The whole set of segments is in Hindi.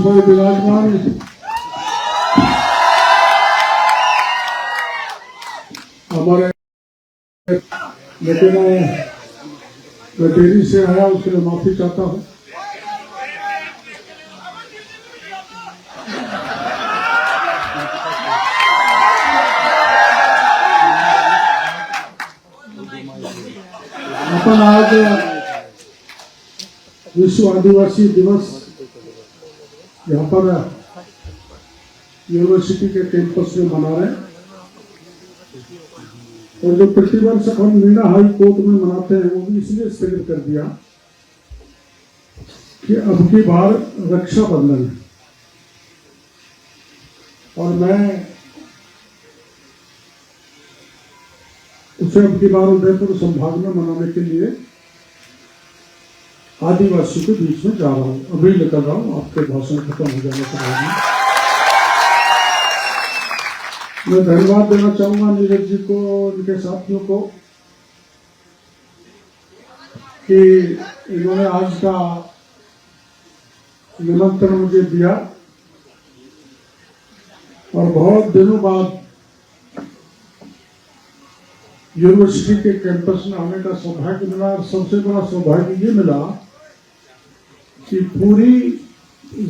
इसमें विराजमान हमारे, लेकिन मैं देरी से आया, उसके लिए माफी चाहता हूँ। अपन आज विश्व आदिवासी दिवस यहाँ पर यूनिवर्सिटी के कैंपस में मना रहे हैं। और जो प्रतिवर्ष हम मीना हाई कोर्ट में मनाते हैं, वो भी इसलिए स्थगित कर दिया कि अब की बार रक्षाबंधन है और मैं उसे अब की बार उदयपुर संभाग में मनाने के लिए आदिवासियों के बीच में जा रहा हूँ। अभी निकल रहा हूँ, आपके भाषण खत्म हो जाने के बाद मैं धन्यवाद देना चाहूंगा नीरज जी को, उनके साथियों को, कि इन्होंने आज का निमंत्रण मुझे दिया और बहुत दिनों बाद यूनिवर्सिटी के कैंपस में आने का सौभाग्य मिला। और सबसे बड़ा सौभाग्य ये मिला कि पूरी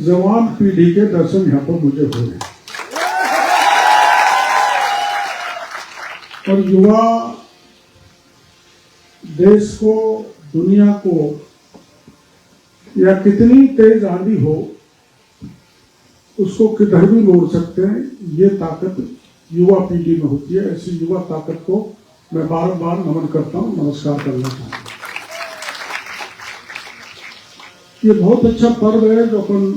जवान पीढ़ी के दर्शन यहाँ पर मुझे हो रहे और युवा देश को, दुनिया को, या कितनी तेज आंधी हो उसको किधर भी मोड़ सकते हैं, ये ताकत युवा पीढ़ी में होती है। ऐसी युवा ताकत को मैं बार बार नमन करता हूं, नमस्कार करना चाहता हूं। ये बहुत अच्छा पर्व है जो अपन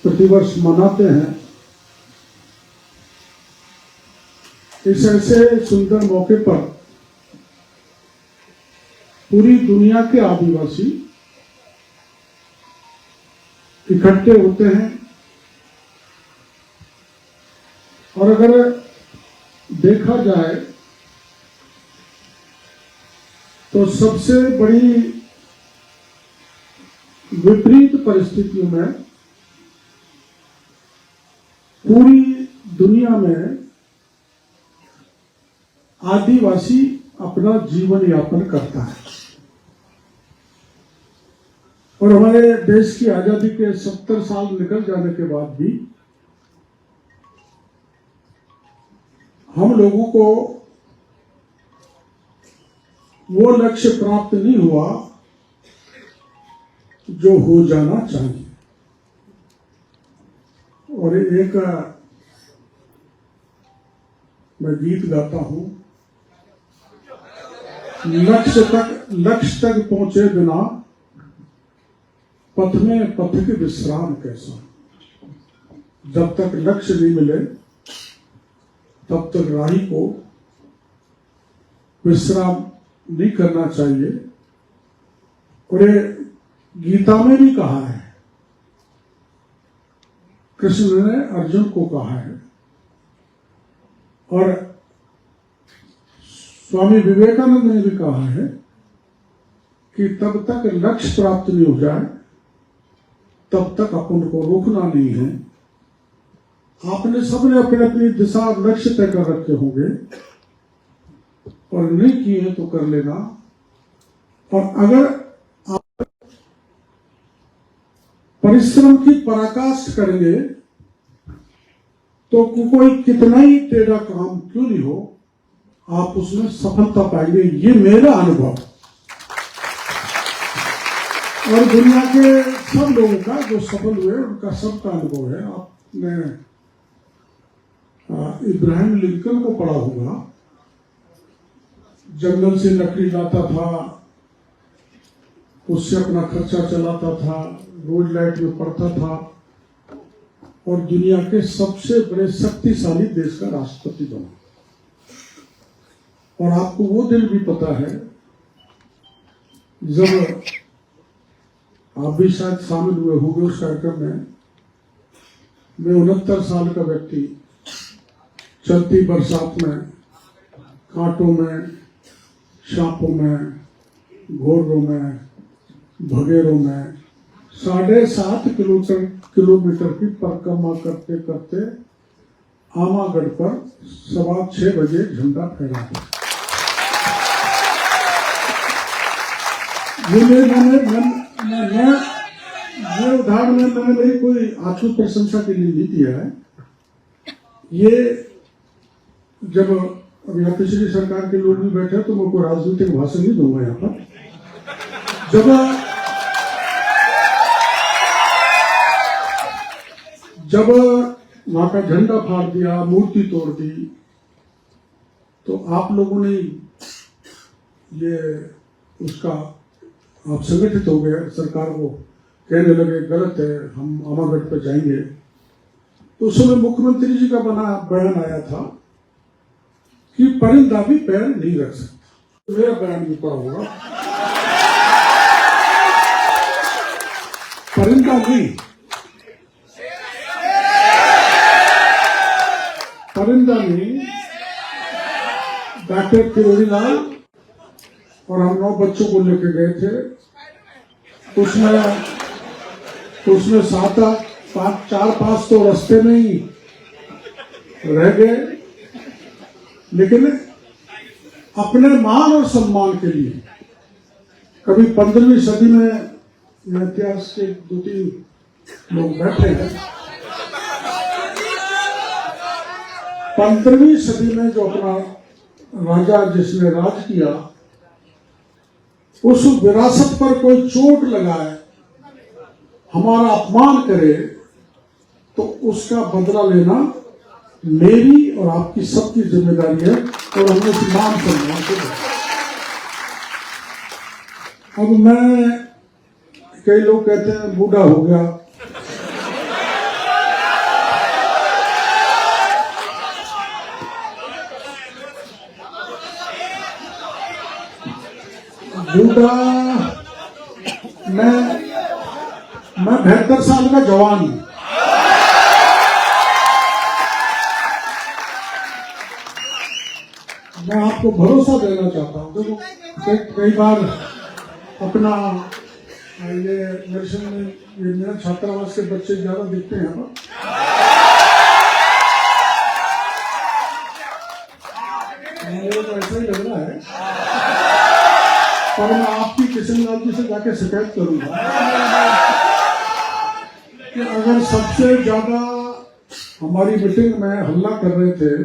प्रतिवर्ष मनाते हैं। इस ऐसे सुंदर मौके पर पूरी दुनिया के आदिवासी इकट्ठे होते हैं और अगर देखा जाए तो सबसे बड़ी विपरीत परिस्थितियों में पूरी दुनिया में आदिवासी अपना जीवन यापन करता है। और हमारे देश की आजादी के 70 साल निकल जाने के बाद भी हम लोगों को वो लक्ष्य प्राप्त नहीं हुआ जो हो जाना चाहिए। और एक मैं गीत गाता हूं, लक्ष्य तक पहुंचे बिना पथ में पथिक विश्राम कैसा। जब तक लक्ष्य नहीं मिले तब तक राही को विश्राम नहीं करना चाहिए। और ये गीता में भी कहा है, कृष्ण ने अर्जुन को कहा है, और स्वामी विवेकानंद ने भी कहा है कि तब तक लक्ष्य प्राप्त नहीं हो जाए तब तक अपन को रोकना नहीं है। आपने सबने अपने अपनी दिशा लक्ष्य तय कर रखे होंगे और नहीं किए हैं तो कर लेना। और अगर आप परिश्रम की पराकाष्ठा करेंगे तो कोई कितना ही टेढ़ा काम क्यों नहीं हो, आप उसमें सफलता पाएंगे। ये मेरा अनुभव और दुनिया के सब लोगों का जो सफल हुए उनका सबका अनुभव है। आपने इब्राहिम लिंकन को पढ़ा होगा, जंगल से लकड़ी लाता था, उससे अपना खर्चा चलाता था, रोज लाइट में पड़ता था और दुनिया के सबसे बड़े शक्तिशाली देश का राष्ट्रपति बना। और आपको वो दिन भी पता है जब आप भी शायद शामिल हुए होंगे उस कार्यक्रम में। मैं 69 साल का व्यक्ति चलती बरसात में, कांटों में, सांपों में, घोरों में, भगेरों में, 7.5 किलोमीटर की परिक्रमा करते करते आमागढ़ पर 6:15 बजे झंडा फहरा दिया। ये उदाहरण में मैंने मेरी कोई आत्म प्रशंसा के लिए नहीं दिया है। ये जब अब यहाँ पिछली सरकार के लोग भी बैठे तो मैं कोई राजनीतिक भाषण नहीं दूंगा यहाँ पर। जब वहां का झंडा फाड़ दिया, मूर्ति तोड़ दी, तो आप लोगों ने ये उसका आप संगठित हो गए, सरकार को कहने लगे गलत है, हम आमागढ़ पर जाएंगे। तो उस समय मुख्यमंत्री जी का बयान आया था कि परिंदा भी पैर नहीं रख सकता। मेरा बयान भी पड़ा होगा, परिंदा नहीं, डॉक्टर किरोड़ी लाल और हम 9 बच्चों को लेके गए थे। उसमें 4-5 तो रास्ते में ही रह गए, लेकिन अपने मान और सम्मान के लिए कभी 15वीं सदी में इतिहास के 2-3 लोग बैठे हैं। 15वीं सदी में जो अपना राजा जिसने राज किया, उस विरासत पर कोई चोट लगाए, हमारा अपमान करे, तो उसका बदला लेना मेरी और आपकी सबकी जिम्मेदारी है और हमें मान सम्मान से। अब मैं, कई लोग कहते हैं बूढ़ा हो गया, मैं 72 साल का जवान हूं। मैं आपको भरोसा देना चाहता हूं। देखो कई बार अपना ये मेरा छात्रावास के बच्चे ज्यादा दिखते हैं ना, तो ऐसा ही लग रहा है, पर मैं आपकी किशनलाल जी से जाके शिकायत करूंगा कि अगर सबसे ज्यादा हमारी मीटिंग में हल्ला कर रहे थे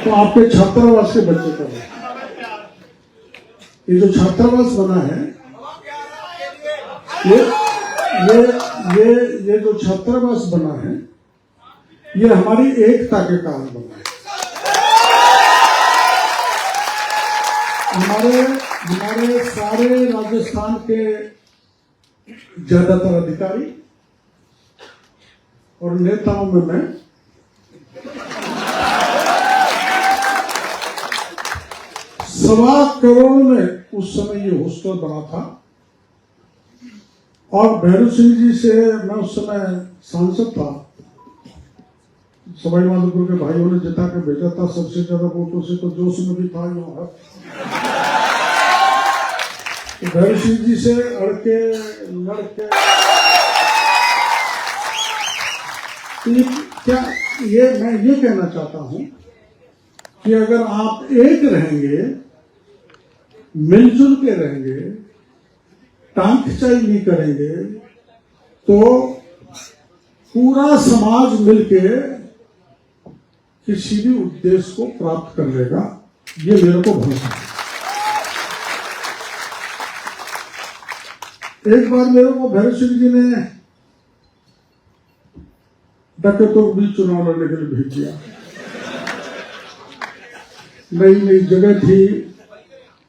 तो आपके छात्रावास के बच्चे कर रहे। ये जो छात्रावास बना है, ये जो छात्रावास बना है, ये हमारी एकता के कारण बना है। हमारे सारे राजस्थान के ज्यादातर अधिकारी और नेताओं में मैं ₹1.25 करोड़ में उस समय ये हॉस्टल बना था। और भैरव सिंह जी से मैं उस समय सांसद था, सवाई माधोपुर के भाइयों ने जिता के भेजा था सबसे ज्यादा वोटों से, तो जोश में भी था यहाँ। भैरव सिंह जी से लड़के क्या मैं ये कहना चाहता हूं कि अगर आप एक रहेंगे, मिलजुल के रहेंगे, टांग खिंचाई नहीं करेंगे, तो पूरा समाज मिलके किसी भी उद्देश्य को प्राप्त कर लेगा। ये मेरे को भरोसा है। एक बार मेरे को भैरव सिंह जी ने डकैतों को भी चुनाव लड़ने के लिए भेज दिया। नई जगह थी,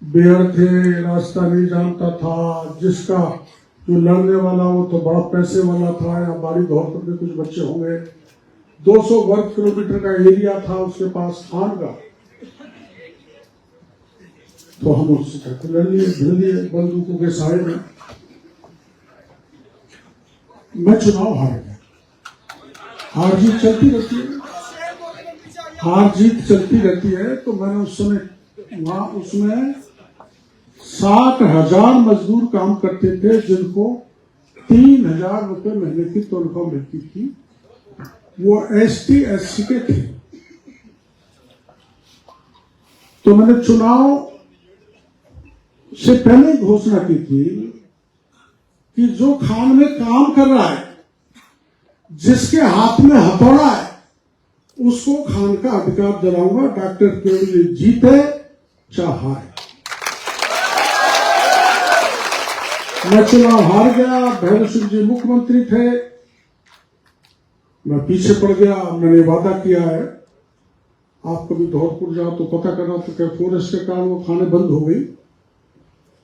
बेहर थे, रास्ता नहीं जानता था, जिसका जो लड़ने वाला वो तो बड़ा पैसे वाला था, या बारी दौड़ करके कुछ बच्चे होंगे। 200 वर्ग किलोमीटर का एरिया था उसके पास खान का, तो हम उससे लड़ लिए, भिड़ लिए बंदूकों के साए में। मैं चुनाव हार गया। हार जीत चलती रहती है। तो मैंने उस समय वहां उसमें 60,000 मजदूर काम करते थे, जिनको 3,000 रुपये महीने की तनख्वाह मिलती थी। वो ST SC के थे। तो मैंने चुनाव से पहले घोषणा की थी कि जो खान में काम कर रहा है, जिसके हाथ में हथौड़ा है, उसको खान का अधिकार दिलाऊंगा। डॉक्टर केवल जीते चाहे हारे। मैं चुनाव हार गया। भैरव सिंह जी मुख्यमंत्री थे, मैं पीछे पड़ गया। मैंने वादा किया है, आप कभी धौलपुर जाओ तो पता करना, तो क्या फॉरेस्ट के कारण वो खाने बंद हो गई।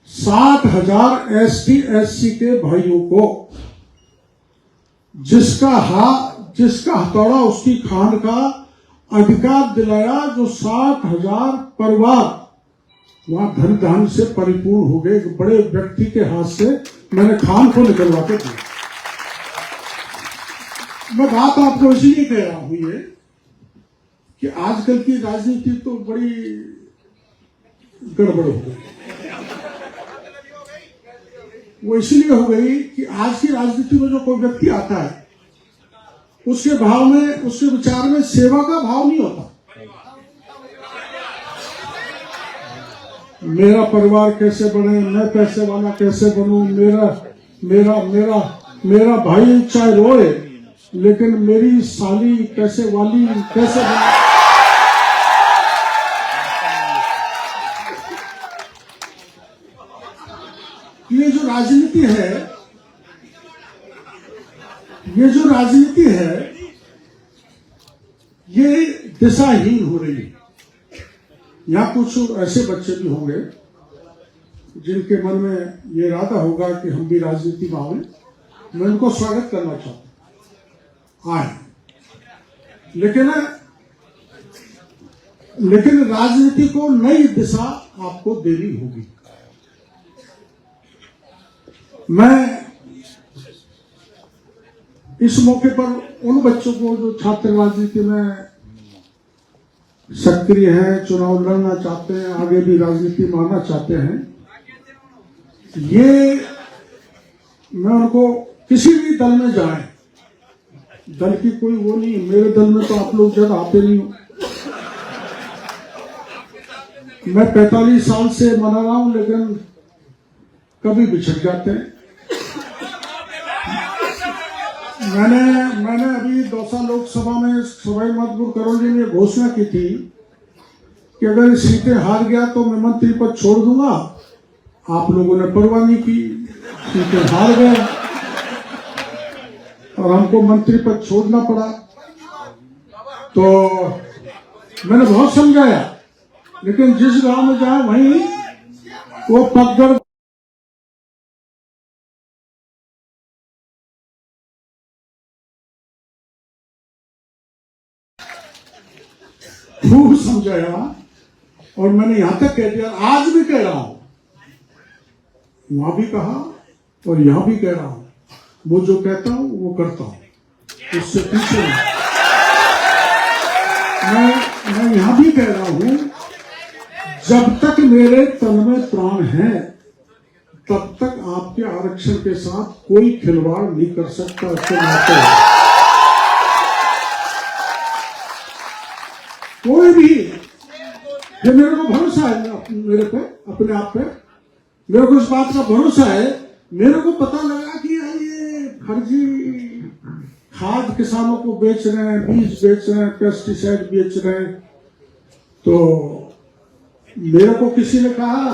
60,000 ST SC के भाइयों को जिसका हथौड़ा उसकी खान का अधिकार दिलाया, जो 60,000 परिवार वहां धन धान से परिपूर्ण हो गए। एक बड़े व्यक्ति के हाथ से मैंने खान को निकलवा के दिया। मैं बात आपको इसलिए कह रहा हूं ये कि आजकल की राजनीति तो बड़ी गड़बड़ हो गई। वो इसलिए हो गई कि आज की राजनीति में जो कोई व्यक्ति आता है, उसके भाव में, उसके विचार में सेवा का भाव नहीं होता। मेरा परिवार कैसे बने, मैं पैसे वाला कैसे बनूं, मेरा भाई चाहे रोए लेकिन मेरी साली कैसे वाली कैसे बने। ये जो राजनीति है, ये दिशाहीन हो रही है। यहाँ कुछ ऐसे बच्चे भी होंगे जिनके मन में ये इरादा होगा कि हम भी राजनीति में आए। मैं उनको स्वागत करना चाहता हूं, आए। लेकिन राजनीति को नई दिशा आपको देनी होगी। मैं इस मौके पर उन बच्चों को जो छात्र राजनीति में सक्रिय हैं, चुनाव लड़ना चाहते हैं, आगे भी राजनीति में आना चाहते हैं, ये मैं उनको किसी भी दल में जाए, दल की कोई वो नहीं। मेरे दल में तो आप लोग ज्यादा आते नहीं हो। मैं 45 साल से मना रहा हूं, लेकिन कभी बिछड़ जाते हैं। मैंने अभी दौसा लोकसभा में सवाई माधोपुर करौली में घोषणा की थी कि अगर सीटें हार गया तो मैं मंत्री पद छोड़ दूंगा। आप लोगों ने परवाह नहीं की, सीटें हार गए और हमको मंत्री पद छोड़ना पड़ा। तो मैंने बहुत समझाया, लेकिन जिस गांव में जाए वहीं वो पगड़ खूब समझाया। और मैंने यहां तक कह दिया, आज भी कह रहा हूं, वहां भी कहा और यहां भी कह रहा हूं, वो जो कहता हूं वो करता हूं, उससे पीछे नहीं। मैं यहां भी कह रहा हूं, जब तक मेरे तन में प्राण है तब तक आपके आरक्षण के साथ कोई खिलवाड़ नहीं कर सकता। इसके नाते कोई भी, ये मेरे को भरोसा है मेरे पे, अपने आप पे मेरे को इस बात का भरोसा है। मेरे को पता लगा कि ये फर्जी खाद किसानों को बेच रहे हैं, बीज बेच रहे हैं, पेस्टिसाइड बेच रहे हैं। तो मेरे को किसी ने कहा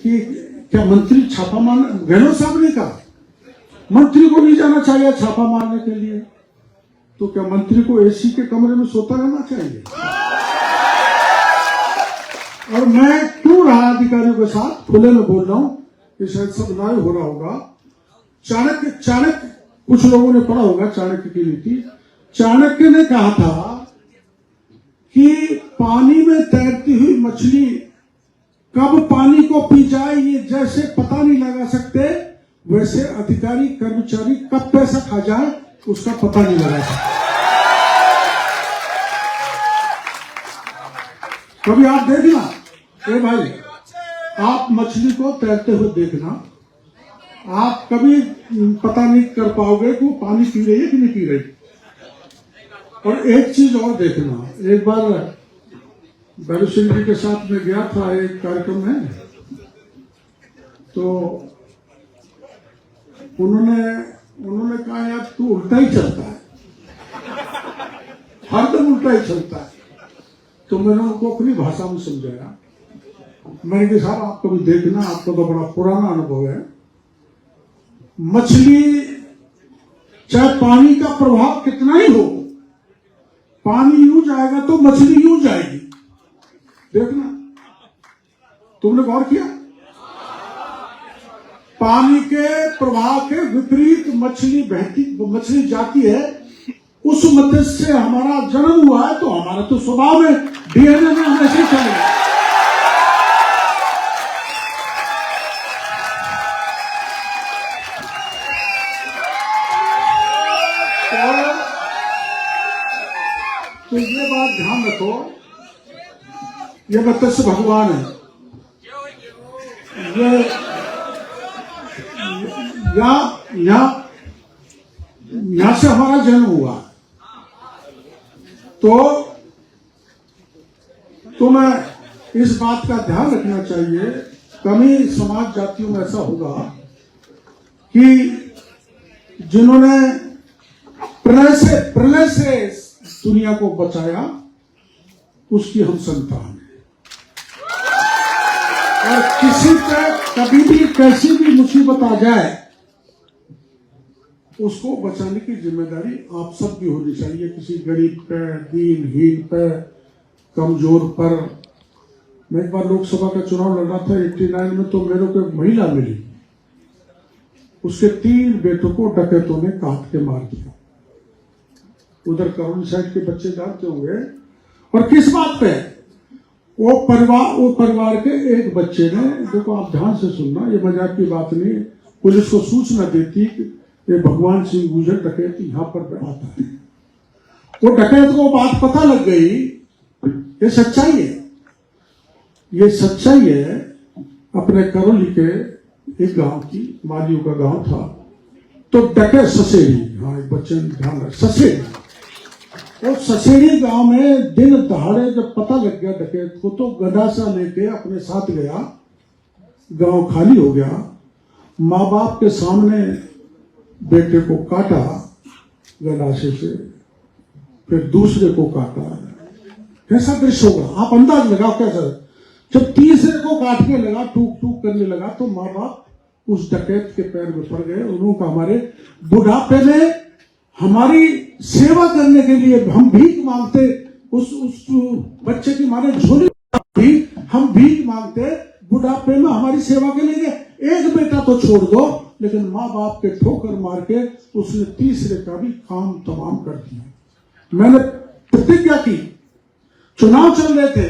कि क्या मंत्री छापा मारने, गहलोत साहब ने कहा मंत्री को नहीं जाना चाहिए छापा मारने के लिए। तो क्या मंत्री को एसी के कमरे में सोता रहना चाहिए? और मैं क्यों रहा अधिकारियों के साथ खुले में बोल रहा हूं कि शायद सब लाइव हो रहा होगा। चाणक्य कुछ लोगों ने पढ़ा होगा चाणक्य की नीति। चाणक्य ने कहा था कि पानी में तैरती हुई मछली कब पानी को पी जाए ये जैसे पता नहीं लगा सकते, वैसे अधिकारी कर्मचारी कब पैसा खा जाए उसका पता नहीं लगा सकते। कभी आप देखना, ए भाई, आप मछली को तैरते हुए देखना, आप कभी पता नहीं कर पाओगे कि वो पानी पी रही है कि नहीं पी रही। और एक चीज और देखना, एक बार भैरव सिंह जी के साथ में गया था एक कार्यक्रम में, तो उन्होंने कहा यार तू उल्टा ही चलता है, हरदम उल्टा ही चलता है। तो मैंने उनको अपनी भाषा में समझाया। मैंने कहा साहब आप कभी देखना, आपका तो बड़ा पुराना अनुभव है, मछली चाहे पानी का प्रभाव कितना ही हो, पानी यूं जाएगा तो मछली यूं जाएगी। देखना, तुमने गौर किया? पानी के प्रभाव के विपरीत मछली जाती है। उस मत्स्य से हमारा जन्म हुआ है, तो हमारा तो स्वभाव में, डीएनए में हम ऐसे चलेगा। तो ये बात ध्यान रखो, ये मत्स्य भगवान है, ये यहां से हमारा जन्म हुआ। तो तुम्हें इस बात का ध्यान रखना चाहिए। कमी समाज जातियों में ऐसा होगा कि जिन्होंने प्रलय से दुनिया को बचाया, उसकी हम संतान है। और किसी पे कभी भी कैसी भी मुसीबत आ जाए, उसको बचाने की जिम्मेदारी आप सब की होनी चाहिए। किसी गरीब पे, दीनहीन पे, कमजोर पर। मैं एक बार लोकसभा का चुनाव लड़ा था 89 में, तो मेरे को एक महिला मिली, उसके 3 बेटों को डकैतों ने काट के मार दिया। उधर करौली साइड के बच्चे जानते होंगे। और किस बात पे? वो परिवार के एक बच्चे ने, देखो आप ध्यान से सुनना, ये मजाक की बात नहीं, पुलिस को सूचना देती कि ये भगवान सिंह गुजर डकैत यहाँ पर आता है। वो डकैत को बात पता लग गई। ये सच्चाई है, ये सच्चाई है। अपने करौली के एक गांव की, मालियों का गांव था, तो डकैत ससेरी, हाँ एक बच्चे ने ध्यान रख, ससेरी, और ससेरी गांव में दिन दहाड़े जब पता लग गया डकैत को, तो गंडासा लेके अपने साथ गया। गांव खाली हो गया। माँ बाप के सामने बेटे को काटा गंडासे से, फिर दूसरे को काटा। कैसा दृश्य होगा, आप अंदाज लगाओ कैसा। जब तीसरे को काटने लगा, टूक टूक करने लगा, तो माँ बाप उस डकैत के पैर में पड़ गए। उन्होंने हमारे बुढ़ापे में हमारी सेवा करने के लिए हम भीख मांगते, उस बच्चे की माने झोली भी हम भीख मांगते, बुढ़ापे में हमारी सेवा के लिए। एक बेटा तो छोड़ दो, लेकिन माँ बाप के ठोकर मार के उसने तीसरे का भी काम तमाम कर दिया। मैंने प्रतिज्ञा की, चुनाव चल रहे थे,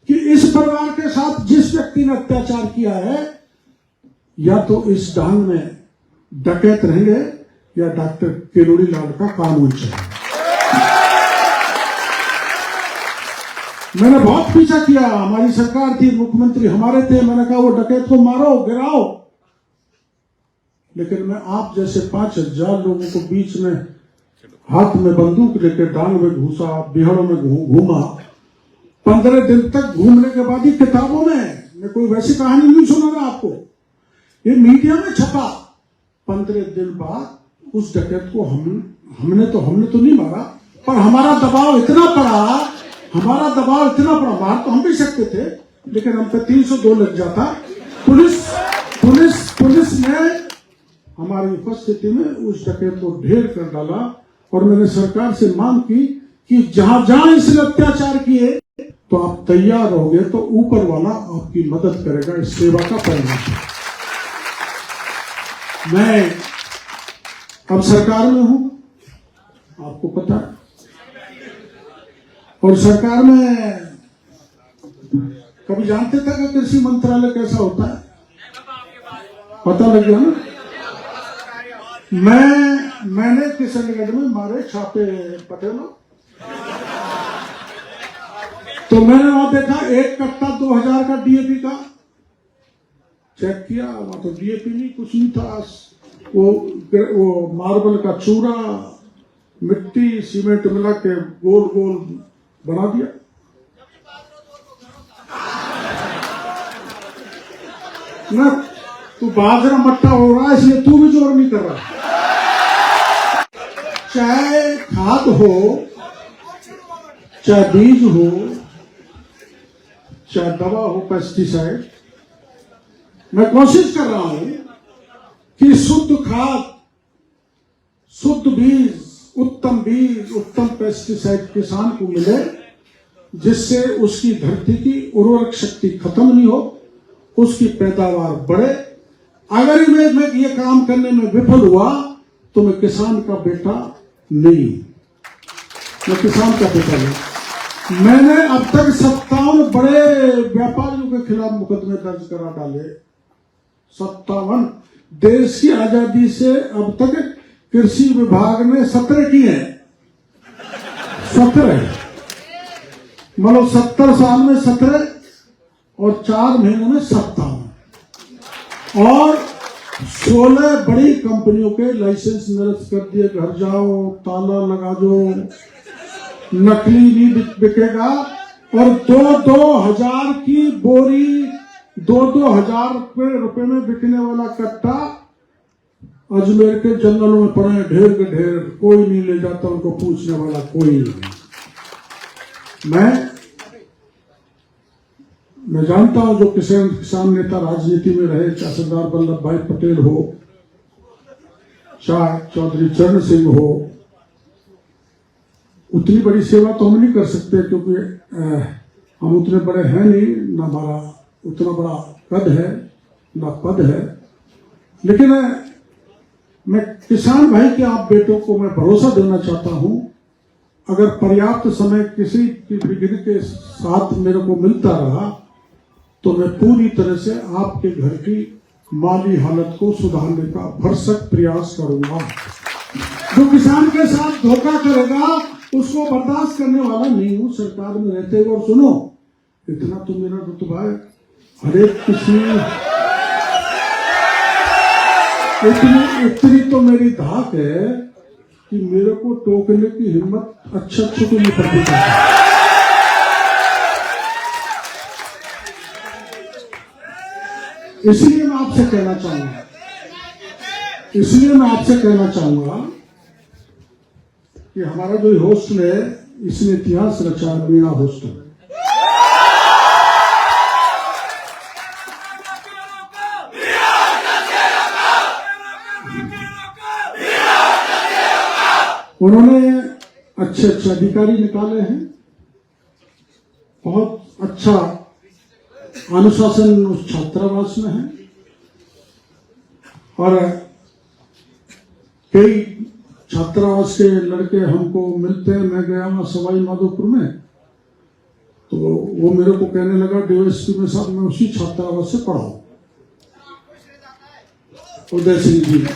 कि इस परिवार के साथ जिस व्यक्ति ने अत्याचार किया है, या तो इस डांग में डकैत रहेंगे या डॉक्टर किरोड़ी लाल का कानून चलेगा। मैंने बहुत पीछा किया, हमारी सरकार थी, मुख्यमंत्री हमारे थे, मैंने कहा वो डकैत को मारो, गिराओ। लेकिन मैं आप जैसे 5000 लोगों को बीच में हाथ में बंदूक लेकर डांग में घुसा, बिहारों में घूमा। 15 दिन तक घूमने के बाद ही किताबों में, मैं कोई वैसी कहानी नहीं सुनाऊंगा आपको, ये मीडिया में छपा। 15 दिन बाद उस डकैत को हमने तो नहीं मारा, पर हमारा दबाव इतना पड़ा, मार तो हम भी सकते थे, लेकिन हम पे 302 लग जाता। पुलिस ने हमारी उपस्थिति में उस डकैत को ढेर कर डाला। और मैंने सरकार से मांग की कि जहां जहां इसने अत्याचार किए, तो आप तैयार रहोगे तो ऊपर वाला आपकी मदद करेगा। इस सेवा का परिणाम है। मैं अब सरकार में हूं, आपको पता है, और सरकार में कभी जानते थे कि कृषि मंत्रालय कैसा होता है? पता लग गया ना। मैंने किशनगढ़ में मारे छापे पटेलों, तो मैंने वहां देखा 1 कट्टा 2000 का डीएपी का चेक किया, वहां तो डीएपी नहीं, कुछ नहीं था। वो मार्बल का चूरा, मिट्टी, सीमेंट मिला के गोल गोल बना दिया। ना तू बाजरा मट्टा हो रहा है, इसलिए तू भी जोर नहीं कर रहा। चाहे खाद हो, चाहे बीज हो, चाहे दवा हो, पेस्टिसाइड, मैं कोशिश कर रहा हूं कि शुद्ध खाद, शुद्ध बीज, उत्तम पेस्टिसाइड किसान को मिले, जिससे उसकी धरती की उर्वरक शक्ति खत्म नहीं हो, उसकी पैदावार बढ़े। अगर मैं ये काम करने में विफल हुआ तो मैं किसान का बेटा नहीं, मैं किसान का बेटा नहीं। मैंने अब तक 57 बड़े व्यापारियों के खिलाफ मुकदमे दर्ज करा डाले। 57। देश की आजादी से अब तक कृषि विभाग ने 17 किए हैं। 17 मतलब 70 साल में 17 और 4 महीनों में 57 और 16 बड़ी कंपनियों के लाइसेंस निरस्त कर दिए। घर जाओ, ताला लगा दो, नकली नहीं बिकेगा। और 2,000 की बोरी, 2,000 रुपए में बिकने वाला कट्टा अजमेर के जंगलों में पड़े ढेर के ढेर, कोई नहीं ले जाता, उनको पूछने वाला कोई नहीं। मैं जानता हूं जो किसान नेता राजनीति में रहे, चाहे सरदार वल्लभ भाई पटेल हो, चाहे चौधरी चरण सिंह हो, उतनी बड़ी सेवा तो हम नहीं कर सकते, क्योंकि हम उतने बड़े हैं नहीं, ना हमारा उतना बड़ा कद है, ना पद है। लेकिन मैं किसान भाई के आप बेटों को मैं भरोसा देना चाहता हूं, अगर पर्याप्त समय किसी की डिग्री के साथ मेरे को मिलता रहा तो मैं पूरी तरह से आपके घर की माली हालत को सुधारने का भरसक प्रयास करूंगा। जो किसान के साथ धोखा करेगा उसको बर्दाश्त करने वाला नहीं हूं सरकार में रहते हुए। और सुनो, इतना तो मेरा रुतबा है, हरेक किसी इतनी तो मेरी धाक है कि मेरे को टोकने की हिम्मत अच्छा को नहीं पड़ती। इसलिए मैं आपसे कहना चाहूंगा कि हमारा जो होस्ट है, इसने इतिहास रचा, मीणा होस्ट है। उन्होंने अच्छे अधिकारी निकाले हैं, बहुत अच्छा अनुशासन उस छात्रावास में है। और कई छात्रावास के लड़के हमको मिलते हैं। मैं गया वहां सवाई माधोपुर में, तो वो मेरे को कहने लगा डीएसपी में साहब मैं उसी छात्रावास से पढ़ा हूं, उदय सिंह जी।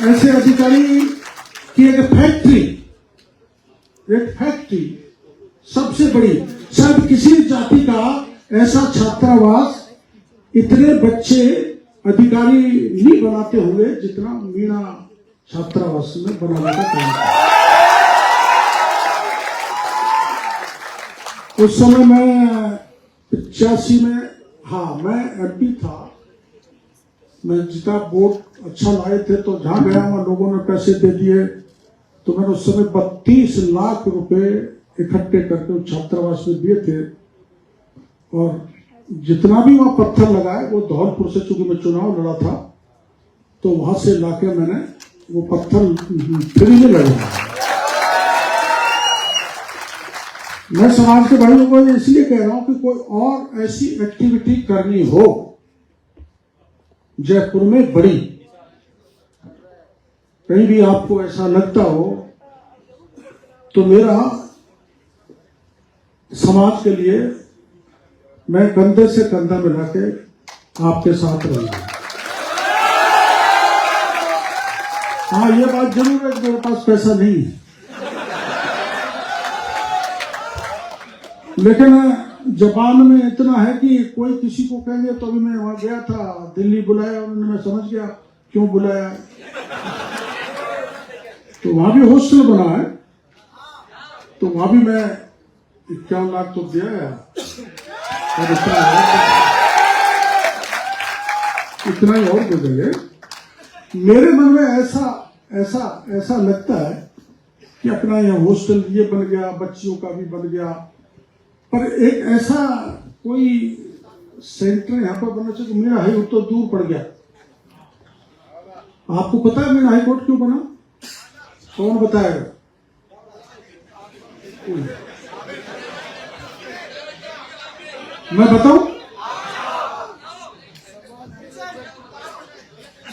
ऐसे अधिकारी की एक फैक्ट्री सबसे बड़ी, शायद किसी जाति का ऐसा छात्रावास इतने बच्चे अधिकारी नहीं बनाते होंगे जितना मीणा छात्रावास में बनाने का काम किया। उस समय मैं 85 में, मैं एमपी था। मैं जितना वोट अच्छा लाए थे तो जहां गया वहां लोगों ने पैसे दे दिए। तो मैंने उस समय 32 लाख रुपए इकट्ठे करके उस छात्रावास में दिए थे। और जितना भी वहां पत्थर लगाए वो धौलपुर से, चूंकि मैं चुनाव लड़ा था तो वहां से लाके मैंने वो पत्थर फ्री में लगाया। मैं समाज के भाइयों को इसलिए कह रहा हूं कि कोई और ऐसी एक्टिविटी करनी हो जयपुर में बड़ी, कहीं भी आपको ऐसा लगता हो तो मेरा समाज के लिए मैं कंधे से कंधा मिला के आपके साथ रहूंगा। हाँ, ये बात जरूर है कि मेरे पास पैसा नहीं है, लेकिन जबान में इतना है कि कोई किसी को कहेंगे तो अभी मैं वहां गया था, दिल्ली बुलाया उन्होंने, मैं समझ गया क्यों बुलाया। तो वहां भी हॉस्टल बना है, तो वहां भी मैं 51 लाख तो दिया है। और इतना ही और दे देंगे। मेरे मन में ऐसा ऐसा ऐसा लगता है कि अपना यह हॉस्टल ये बन गया, बच्चियों का भी बन गया, पर एक ऐसा कोई सेंटर यहाँ पर बनना चाहिए। मेरा हाई कोर्ट तो दूर पड़ गया। आपको पता है मेरा हाई कोर्ट क्यों बना? कौन बताएगा? मैं बताऊं?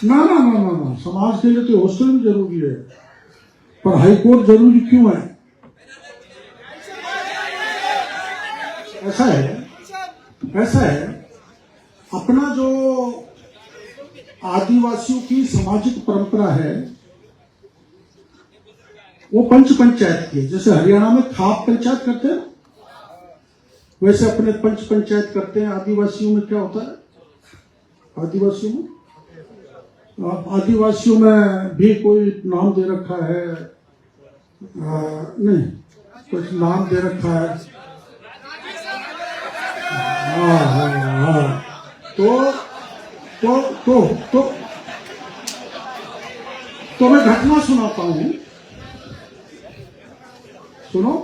ना ना ना ना ना, समाज के लिए तो हॉस्टल भी जरूरी है, पर हाई कोर्ट जरूरी क्यों है? ऐसा है अपना जो आदिवासियों की सामाजिक परंपरा है वो पंच पंचायत की है। जैसे हरियाणा में खाप पंचायत करते हैं, वैसे अपने पंच पंचायत करते हैं। आदिवासियों में क्या होता है? आदिवासियों में भी कोई नाम दे रखा है, नहीं कुछ नाम दे रखा है। हाँ। तो मैं घटना सुनाता हूं, सुनो।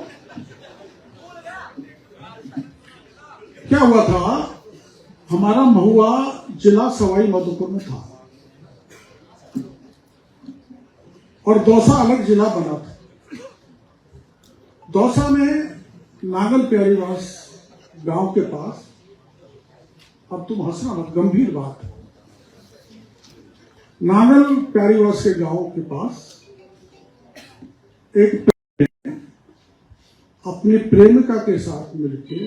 क्या हुआ था, हमारा महुआ जिला सवाई माधोपुर में था और दौसा अलग जिला बना था। दौसा में नागल प्यारीवास गांव के पास, अब तुम हंसना मत, गंभीर बात है, नागल प्यारीवास के गांव के पास एक अपनी प्रेमिका के साथ मिलकर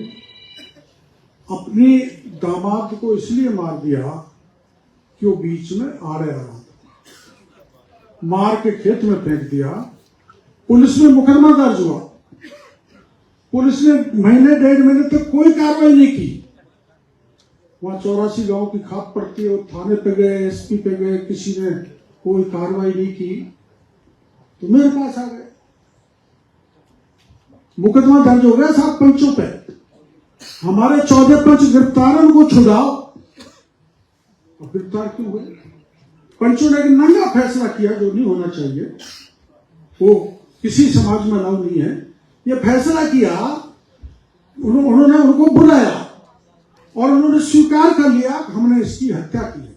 अपनी दामाद को इसलिए मार दिया कि वो बीच में आड़े आ रहा था, मार के खेत में फेंक दिया। पुलिस में मुकदमा दर्ज हुआ। पुलिस ने महीने 1.5 महीने तक कोई कार्रवाई नहीं की। वहां 84 गांव की खाप पड़ती है, थाने पे गए, एसपी पे गए, किसी ने कोई कार्रवाई नहीं की। तो मेरे पास आ गए, मुकदमा दर्ज हो गया साहब पंचों पे, हमारे 14 पंच गिरफ्तार, उनको छुड़ाओ। और गिरफ्तार क्यों हुए? पंचों ने नंगा फैसला किया जो नहीं होना चाहिए, वो किसी समाज में अलाउ नहीं है। ये फैसला किया, उन्होंने उनको बुलाया और उन्होंने स्वीकार कर लिया हमने इसकी हत्या की है।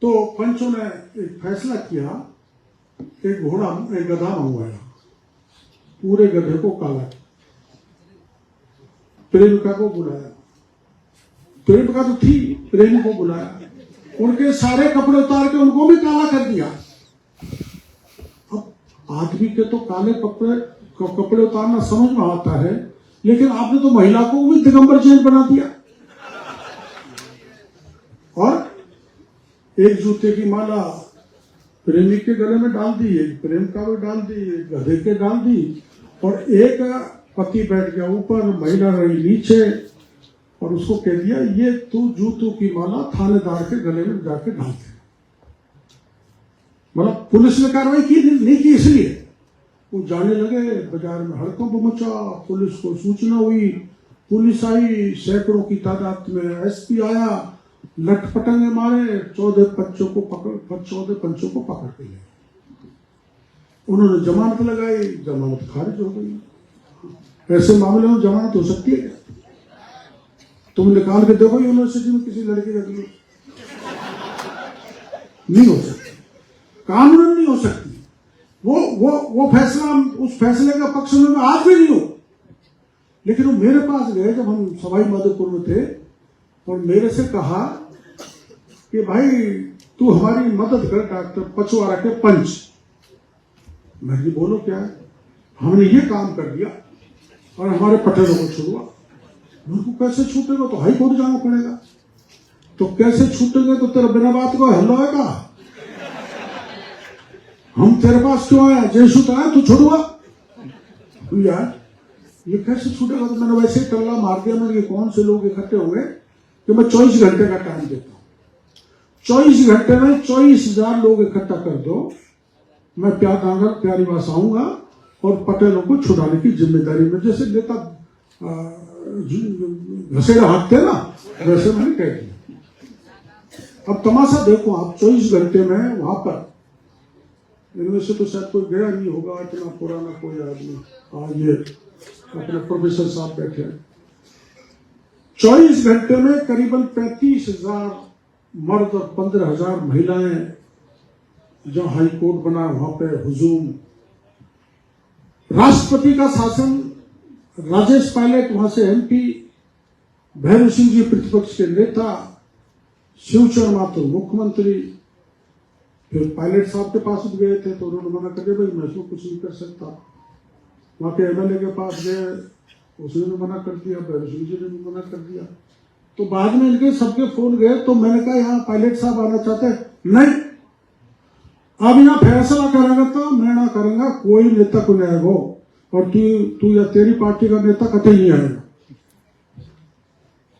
तो पंचों ने एक फैसला किया, एक घोड़ा, एक गधा मंगवाया, पूरे गधे को काला, प्रेमिका को बुलाया, प्रेमिका तो थी, प्रेमी को बुलाया, उनके सारे कपड़े उतार के उनको भी काला कर दिया। अब आदमी के तो काले कपड़े उतारना समझ में आता है, लेकिन आपने तो महिला को भी दिगंबर जैन बना दिया और एक जूते की माला प्रेमी के गले में डाल दी, एक प्रेमिका में डाल दी, एक गधे के डाल दी, और एक पति बैठ गया ऊपर, महिला रही नीचे, और उसको कह दिया ये तू जूतों की माला थानेदार के गले में जाके डाल दे। मतलब पुलिस ने कार्रवाई की नहीं की, इसलिए वो जाने लगे, बाजार में हड़कंप मचा, पुलिस को सूचना हुई, पुलिस आई, सैकड़ों की तादाद में, एसपी आया, लटपटंगे मारे, 14 पंचों को पकड़ के ले। उन्होंने जमानत लगाई, जमानत खारिज हो गई। ऐसे मामले में जमानत हो सकती है क्या? तुम निकाल के देखो यूनिवर्सिटी में किसी लड़की रख ली, नहीं हो सकती, कानून नहीं हो सकती। वो फैसला, उस फैसले का पक्ष में मैं आज भी नहीं हूं, लेकिन वो मेरे पास गए जब हम सवाई माधोपुर में थे और मेरे से कहा कि भाई तू हमारी मदद कर, डॉक्टर पचवाड़ा के पंच। मैंने बोलो क्या है, हमने ये काम कर दिया और हमारे पटेलों को छुड़वा। मेरे को कैसे छूटेगा? तो हाई कोर्ट जाना पड़ेगा। तो कैसे छूटेंगे? तो तेरा बिना बात को हल होगा, हम तेरे पास क्यों आए? जैसू तो आए, तू छुड़वा यार। ये कैसे छूटेगा? तो मैंने वैसे ही टल्ला मार दिया। मैंने ये कौन से लोग इकट्ठे हुए कि मैं 24 घंटे का टाइम देता हूँ। 24 घंटे में 24,000 लोग इकट्ठा कर दो, मैं प्यारी बास आऊंगा और पटेलों को छुड़ाने की जिम्मेदारी में, जैसे नेता घसेड़ा हाथते ना, वैसे मैंने कह दिया। अब तमाशा देखो आप, 24 घंटे में वहां पर, इनमें से तो शायद कोई गया नहीं होगा, इतना पुराना कोई आदमी। ये अपने प्रोफेसर साहब बैठे हैं। 24 घंटे में करीबन 35,000 मर्द और 15,000 महिलाएं, जहां हाई कोर्ट बना वहां पे हुजूम, राष्ट्रपति का शासन, राजेश पायलट वहां से MP, भैरव सिंह जी प्रतिपक्ष के नेता, शिवचरण माथुर मुख्यमंत्री। फिर पायलट साहब के पास भी गए थे तो उन्होंने मना कर दिया, भाई मैं इसमें कुछ नहीं कर सकता। वहां के MLA के पास गए, उसने भी मना कर दिया, भैरव सिंह जी ने भी मना कर दिया। तो बाद में इनके सबके फोन गए, तो मैंने कहा यहाँ पायलट साहब आना चाहते हैं? नहीं, अब यहाँ फैसला करेंगे तो मैं ना करूंगा, कोई नेता को नहीं आएगा, और तू या तेरी पार्टी का नेता कतई नहीं आएगा।